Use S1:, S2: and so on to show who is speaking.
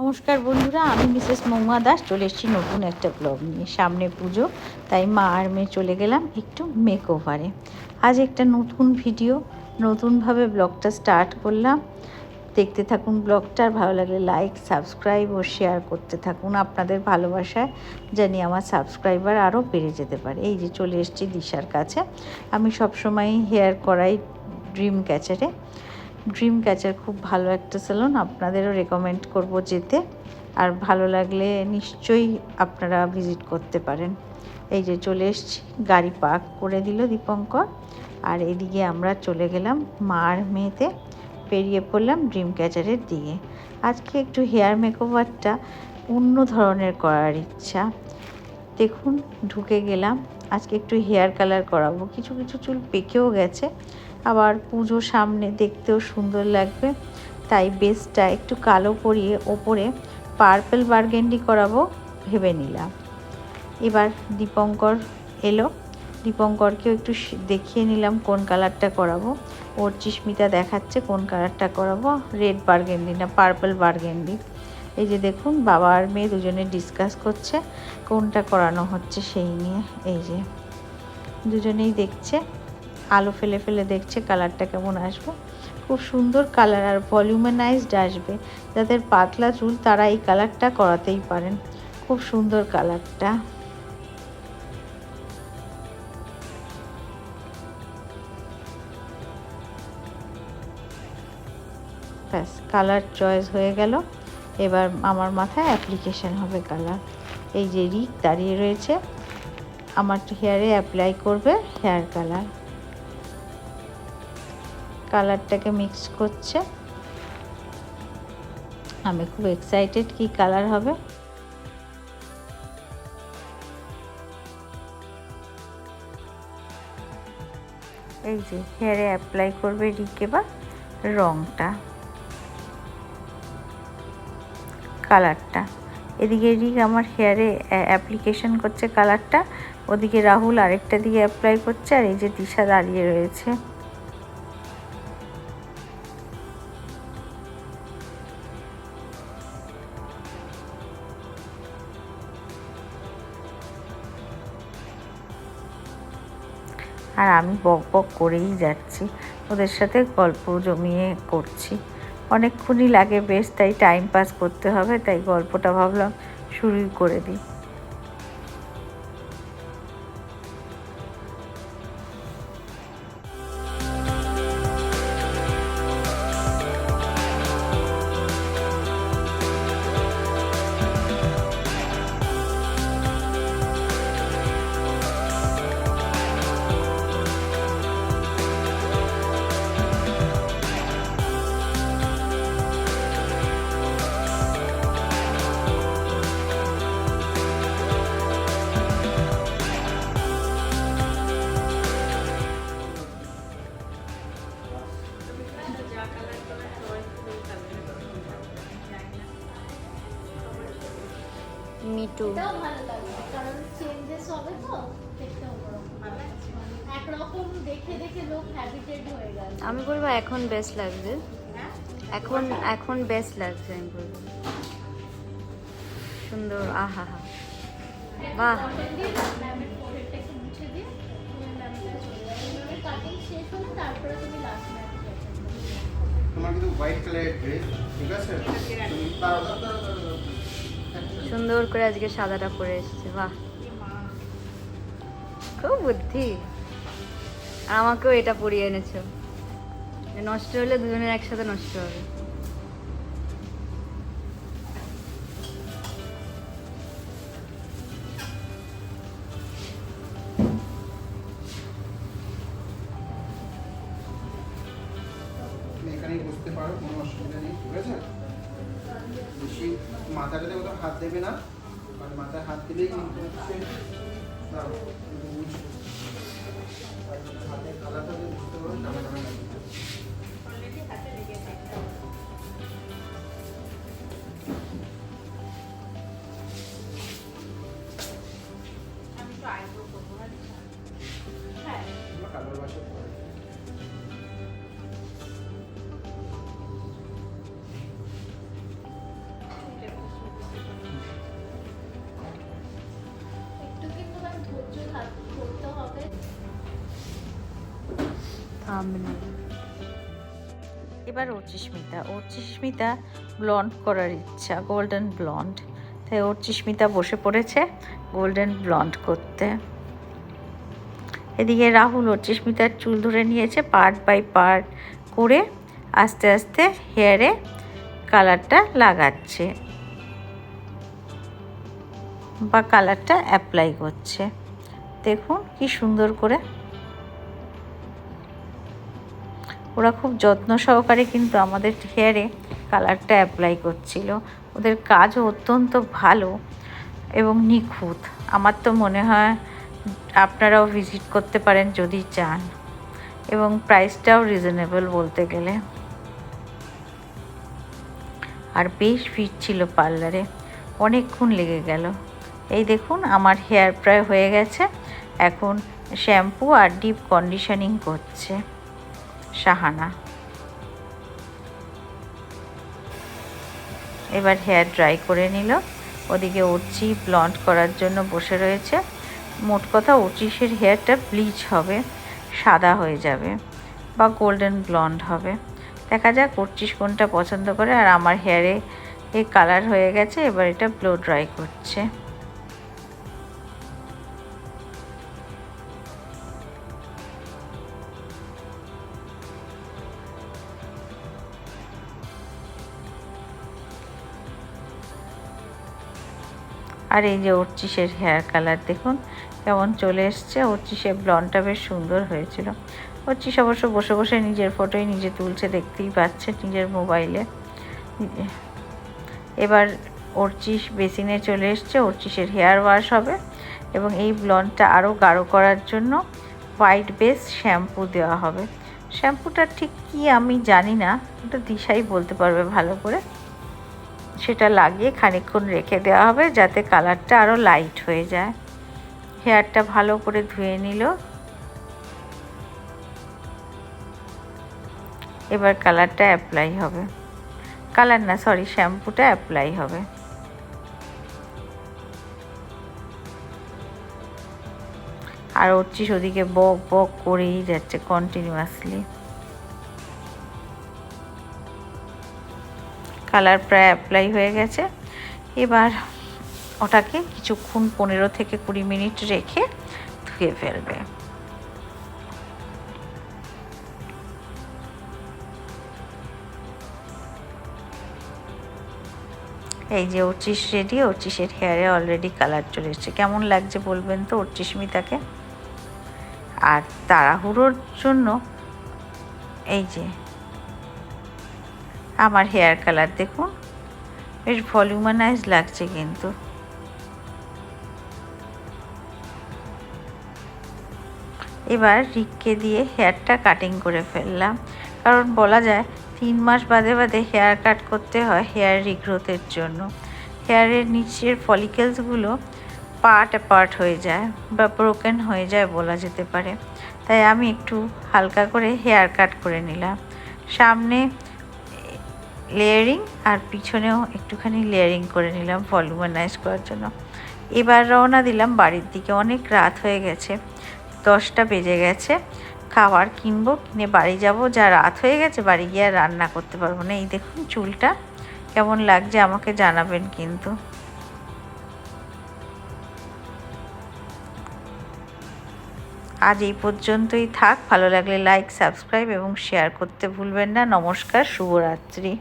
S1: নমস্কার বন্ধুরা, আমি মিসেস মৌমা দাস চলে এসেছি নতুন একটা ব্লগ নিয়ে। সামনে পুজো, তাই মা আর মেয়ে চলে গেলাম একটু মেকওভারে। আজ একটা নতুন ভিডিও, নতুনভাবে ব্লগটা স্টার্ট করলাম। দেখতে থাকুন ব্লগটা, আর ভালো লাগলে লাইক, সাবস্ক্রাইব ও শেয়ার করতে থাকুন। আপনাদের ভালোবাসায় জানি আমার সাবস্ক্রাইবার আরও বেড়ে যেতে পারে। এই যে চলে এসেছি দিশার কাছে। আমি সবসময় হেয়ার করাই ড্রিম ক্যাচারে। ড্রিম ক্যাচার খুব ভালো একটা সেলুন, আপনাদেরও রেকমেন্ড করব যেতে, আর ভালো লাগলে নিশ্চয়ই আপনারা ভিজিট করতে পারেন। এই যে চলে এসেছি, গাড়ি পার্ক করে দিল দীপঙ্কর, আর এদিকে আমরা চলে গেলাম মা আর মেয়েতে, বেরিয়ে পড়লাম ড্রিম ক্যাচারের দিকে। আজকে একটু হেয়ার মেকওভারটা অন্য ধরনের করার ইচ্ছা। দেখুন ঢুকে গেলাম, আজকে একটু হেয়ার কালার করাবো। কিছু কিছু চুল পেকেও গেছে, আবার পুজো সামনে, দেখতেও সুন্দর লাগবে, তাই বেসটা একটু কালো করিয়ে ওপরে পার্পল বার্গেন্ডি করাবো ভেবে নিলাম। এবার দীপঙ্কর এলো, দীপঙ্করকেও একটু দেখিয়ে নিলাম কোন কালারটা করাবো। ওর চিস্মিতা দেখাচ্ছে কোন কালারটা করাবো, রেড বার্গেন্ডি না পার্পল বার্গেন্ডি। এই যে দেখুন বাবা আর মেয়ে দুজনে ডিসকাস করছে কোনটা করানো হচ্ছে সেই নিয়ে। এই যে দুজনেই দেখছে, আলো ফেলে ফেলে দেখছে কালারটা কেমন আসবে। খুব সুন্দর কালার আর ভলিউমানাইজড আসবে। যাদের পাতলা চুল তারা এই কালারটা করাতেই পারেন, খুব সুন্দর কালারটা। ব্যাস কালার চয়েস হয়ে গেল। এবার আমার মাথায় অ্যাপ্লিকেশন হবে কালার। এই যে রিক দাঁড়িয়ে রয়েছে, আমার হেয়ারে অ্যাপ্লাই করবে হেয়ার কালার। কালারটাকে মিক্স করছে, আমি খুব এক্সাইটেড কি কালার হবে। এই যে হেয়ারে অ্যাপ্লাই করবে রিক এবার রংটা, কালারটা। এদিকে রিক আমার হেয়ারে অ্যাপ্লিকেশন করছে কালারটা, ওদিকে রাহুল আরেকটা দিকে অ্যাপ্লাই করছে, আর এই যে দিশা দাঁড়িয়ে রয়েছে। আর আমি বক বক করেই যাচ্ছি, ওদের সাথে গল্প জমিয়ে করছি। অনেকক্ষণই লাগে বেশ, তাই টাইম পাস করতে হবে, তাই গল্পটা ভাবলাম শুরুই করে দিই। মিটু
S2: কারণ চেঞ্জেস হবে তো, দেখতে একরকম দেখে দেখে লোক হ্যাবিটেড হয়ে গেল।
S3: আমি বলবো এখন বেস্ট লাগছে, এখন এখন বেস্ট লাগছে। আমি বলবো সুন্দর, আহা হা, বাহ।
S2: কাটিং শেষ হলে তারপরে তুমি লাস্ট ম্যাচ
S4: তোমার কিন্তু হোয়াইট কালারের ড্রেস, ঠিক আছে?
S3: সুন্দর করে আজকে সাদাটা পরে এসেছে, বাহ, খুব বুদ্ধি। আর আমাকেও এটা পরিয়ে এনেছো, নষ্ট হলে দুজনের একসাথে নষ্ট হবে।
S4: এখানেই বসতে পারো, কোনো অসুবিধা নেই, ঠিক আছে? বেশি মাথাটাতে কোথাও হাত দেবে না, মানে মাথায় হাত দিলেই কিন্তু হচ্ছে হাতের কালারটা বুঝতে পারো, টানা টানা লাগে। কালার বাসা
S2: হবে।
S1: এবার অর্চিস্মিতা ব্লন্ড করার ইচ্ছা, গোল্ডেন ব্লন্ড। তাই অর্চিস্মিতা বসে পড়েছে গোল্ডেন ব্লন্ড করতে। এদিকে রাহুল অর্চিস্মিতার চুল ধরে নিয়েছে, পার্ট বাই পার্ট করে আস্তে আস্তে হেয়ারে কালারটা লাগাচ্ছে বা কালারটা অ্যাপ্লাই করছে। দেখুন কি সুন্দর করে ওরা খুব যত্ন সহকারে কিন্তু আমাদের হেয়ারে কালারটা অ্যাপ্লাই করছিল। ওদের কাজও অত্যন্ত ভালো এবং নিখুঁত। আমার তো মনে হয় আপনারাও ভিজিট করতে পারেন যদি চান, এবং প্রাইসটাও রিজনেবল বলতে গেলে। আর বেশ ভিড় ছিল পার্লারে, অনেকক্ষণ লেগে গেল। এই দেখুন আমার হেয়ার প্রায় হয়ে গেছে। এখন শ্যাম্পু আর ডিপ কন্ডিশনিং করছে শাহানা। এবার হেয়ার ড্রাই করে নিল। ওদিকে অর্চি ব্লন্ড করার জন্য বসে রয়েছে। মোট কথা অর্চিসের হেয়ারটা ব্লিচ হবে, সাদা হয়ে যাবে বা গোল্ডেন ব্লন্ড হবে। দেখা যাক অর্চিস কোনটা পছন্দ করে। আর আমার হেয়ারে এই কালার হয়ে গেছে, এবার এটা ব্লো ড্রাই করছে। আর এই যে অর্চিসের হেয়ার কালার দেখুন কেমন চলে এসছে। অর্চিসের ব্লন্ডটা বেশ সুন্দর হয়েছিল। অর্চিস অবশ্য বসে বসে নিজের ফটোই নিজে তুলছে, দেখতেই পাচ্ছে নিজের মোবাইলে। এবার অর্চিস বেসিনে চলে এসছে, অর্চিসের হেয়ার ওয়াশ হবে এবং এই ব্লন্ডটা আরও গাঢ় করার জন্য হোয়াইট বেস শ্যাম্পু দেওয়া হবে। শ্যাম্পুটা ঠিক কি আমি জানি না, ওটা দিশাই বলতে পারবে ভালো করে। সেটা লাগিয়ে খানিকক্ষণ রেখে দেওয়া হবে যাতে কালারটা আরও লাইট হয়ে যায়। হেয়ারটা ভালো করে ধুয়ে নিল। এবার কালারটা অ্যাপ্লাই হবে, কালার না সরি শ্যাম্পুটা অ্যাপ্লাই হবে। আর অর্চিস ওদিকে বক বক করেই যাচ্ছে কন্টিনিউয়াসলি। কালার প্রায় অ্যাপ্লাই হয়ে গেছে। এবার ওটাকে কিছুক্ষণ 15 থেকে 20 মিনিট রেখে ধুয়ে ফেলবে। এই যে অর্চিস রেডি। অর্চিসের হেয়ারে অলরেডি কালার চলে এসছে। কেমন লাগছে বলবেন তো অর্চিস্মিতাকে। আর তাড়াহুড়োর জন্য এই যে আমার হেয়ার কালার দেখুন বেশ ভলিউমানাইজ লাগছে কিন্তু। এবার রিককে দিয়ে হেয়ারটা কাটিং করে ফেললাম, কারণ বলা যায় 3 মাস বাদে বাদে হেয়ার কাট করতে হয় হেয়ার রিগ্রোথের জন্য। হেয়ারের নিচের ফলিকেলসগুলো পার্ট অ্যাপার্ট হয়ে যায় বা ব্রোকেন হয়ে যায় বলা যেতে পারে। তাই আমি একটু হালকা করে হেয়ার কাট করে নিলাম। সামনে লেয়ারিং আর পিছনেও একটুখানি লেয়ারিং করে নিলাম ভলিউমানাইজ করার জন্য। এবার রওনা দিলাম বাড়ির দিকে। অনেক রাত হয়ে গেছে, 10টা বেজে গেছে। খাবার কিনবো, কিনে বাড়ি যাব। যা রাত হয়ে গেছে বাড়ি গিয়ে আর রান্না করতে পারবো না। এই দেখুন চুলটা কেমন লাগছে আমাকে জানাবেন কিন্তু। আজ এই পর্যন্তই থাক। ভালো লাগলে লাইক, সাবস্ক্রাইব এবং শেয়ার করতে ভুলবেন না। নমস্কার, শুভরাত্রি।